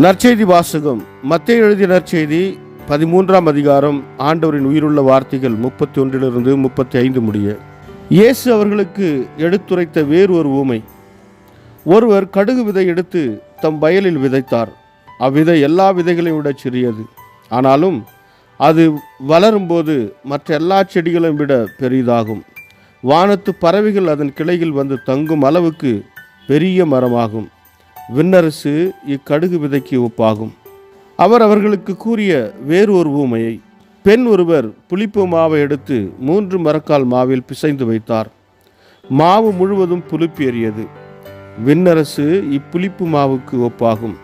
நற்செய்தி வாசகம். மத்தேயு எழுதிய நற்செய்தி 13ஆம் அதிகாரம். ஆண்டவரின் உயிருள்ள வார்த்தைகள் 31 35 முடிய. இயேசு அவர்களுக்கு எடுத்துரைத்த வேறு ஒரு ஊமை. ஒருவர் கடுகு விதை எடுத்து தம் வயலில் விதைத்தார். அவ்விதை எல்லா விதைகளையும் விட சிறியது. ஆனாலும் அது வளரும்போது மற்ற எல்லா செடிகளையும் விட பெரிதாகும். வானத்து பறவைகள் அதன் கிளையில் வந்து தங்கும் அளவுக்கு பெரிய மரமாகும். விண்ணரசு இக்கடுகு விதைக்கு ஒப்பாகும். அவர் அவர்களுக்கு கூறிய வேறு ஒரு ஊமையை. பெண் ஒருவர் புளிப்பு மாவை எடுத்து 3 மரக்கால் மாவில் பிசைந்து வைத்தார். மாவு முழுவதும் புளிப்பேறியது. விண்ணரசு இப்புளிப்பு மாவுக்கு ஒப்பாகும்.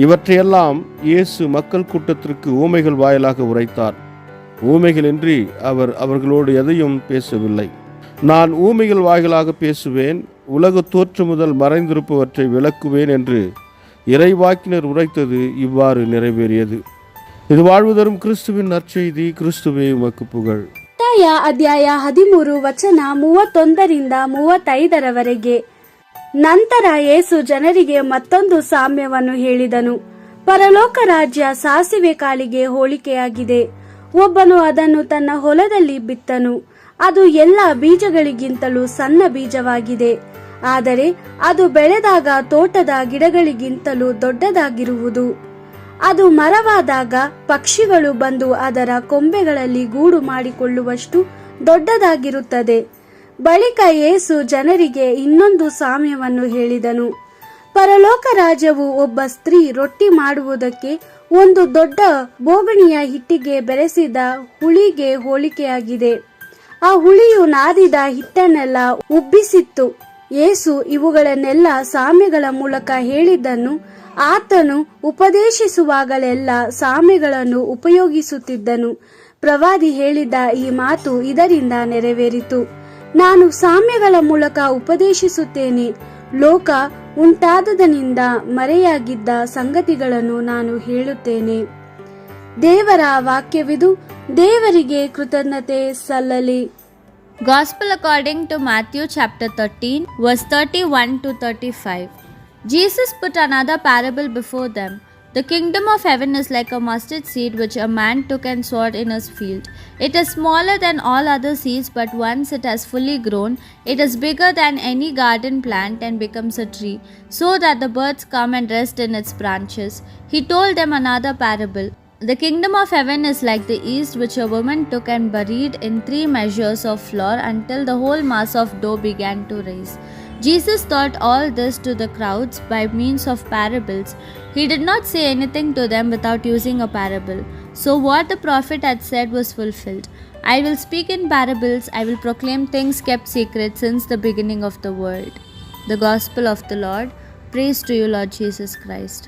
இவற்றையெல்லாம் இயேசு மக்கள் கூட்டத்திற்கு ஊமைகள் வாயிலாக உரைத்தார். ஊமைகளின்றி அவர் அவர்களோடு எதையும் பேசவில்லை. நான் ஊமைகள் வாயிலாக பேசுவேன், உலக தோற்று முதல் மறைந்திருப்பவற்றை விளக்குவேன் என்று இறைவாக்கினர் உரைத்தது இவ்வாறு நிறைவேறியது. ಇದು வாழ்வுதரும் ಕ್ರಿಸ್ತುವಿನ ನற்ಸೆಯ್ದಿ. ಕ್ರಿಸ್ತುವೇ ಉಮக்கு புகழ். ಅಧ್ಯಾಯ 13 ವಚನ 31 35 ನಂತರ ಯೇಸು ಜನರಿಗೆ ಮತ್ತೊಂದು ಸಾಮ್ಯವನ್ನು ಹೇಳಿದನು. ಪರಲೋಕ ರಾಜ್ಯ ಸಾಸಿವೆ ಕಾಳಿಗೆ ಹೋಲಿಕೆಯಾಗಿದೆ. ಒಬ್ಬನು ಅದನ್ನು ತನ್ನ ಹೊಲದಲ್ಲಿ ಬಿತ್ತನು. ಅದು ಎಲ್ಲ ಬೀಜಗಳಿಗಿಂತಲೂ ಸಣ್ಣ ಬೀಜವಾಗಿದೆ. ಆದರೆ ಅದು ಬೆಳೆದಾಗ ತೋಟದ ಗಿಡಗಳಿಗಿಂತಲೂ ದೊಡ್ಡದಾಗಿರುವುದು. ಅದು ಮರವಾದಾಗ ಪಕ್ಷಿಗಳು ಬಂದು ಅದರ ಕೊಂಬೆಗಳಲ್ಲಿ ಗೂಡು ಮಾಡಿಕೊಳ್ಳುವಷ್ಟು ದೊಡ್ಡದಾಗಿರುತ್ತದೆ. ಬಳಿಕ ಯೇಸು ಜನರಿಗೆ ಇನ್ನೊಂದು ಸಾಮ್ಯವನ್ನು ಹೇಳಿದನು. ಪರಲೋಕ ರಾಜ್ಯವು ಒಬ್ಬ ಸ್ತ್ರೀ ರೊಟ್ಟಿ ಮಾಡುವುದಕ್ಕೆ ಒಂದು ದೊಡ್ಡ ಬೋಗಣಿಯ ಹಿಟ್ಟಿಗೆ ಬೆರೆಸಿದ ಹುಳಿಗೆ ಹೋಲಿಕೆಯಾಗಿದೆ. ಆ ಹುಳಿಯು ನಾದಿದ ಹಿಟ್ಟನ್ನೆಲ್ಲ ಉಬ್ಬಿಸಿತ್ತು. ಯೇಸು ಇವುಗಳನ್ನೆಲ್ಲ ಸಾಮ್ಯಗಳ ಮೂಲಕ ಹೇಳಿದ್ದನ್ನು ಆತನು ಉಪದೇಶಿಸುವಾಗಲೆಲ್ಲ ಸಾಮ್ಯಗಳನ್ನು ಉಪಯೋಗಿಸುತ್ತಿದ್ದನು. ಪ್ರವಾದಿ ಹೇಳಿದ್ದ ಈ ಮಾತು ಇದರಿಂದ ನೆರವೇರಿತು. ನಾನು ಸಾಮ್ಯಗಳ ಮೂಲಕ ಉಪದೇಶಿಸುತ್ತೇನೆ. ಲೋಕ ಉಂಟಾದದನಿಂದ ಮರೆಯಾಗಿದ್ದ ಸಂಗತಿಗಳನ್ನು ನಾನು ಹೇಳುತ್ತೇನೆ. ದೇವರ ವಾಕ್ಯವಿದು. ದೇವರಿಗೆ ಕೃತಜ್ಞತೆ ಸಲ್ಲಲಿ. Gospel according to Matthew chapter 13 verse 31 to 35. Jesus put another parable before them. The kingdom of heaven is like a mustard seed which a man took and sowed in his field. It is smaller than all other seeds, but once it has fully grown, it is bigger than any garden plant and becomes a tree, so that the birds come and rest in its branches. He told them another parable. The kingdom of heaven is like the yeast which a woman took and buried in 3 measures of flour until the whole mass of dough began to rise. Jesus taught all this to the crowds by means of parables. He did not say anything to them without using a parable. So what the prophet had said was fulfilled. I will speak in parables, I will proclaim things kept secret since the beginning of the world. The Gospel of the Lord. Praise to you, Lord Jesus Christ.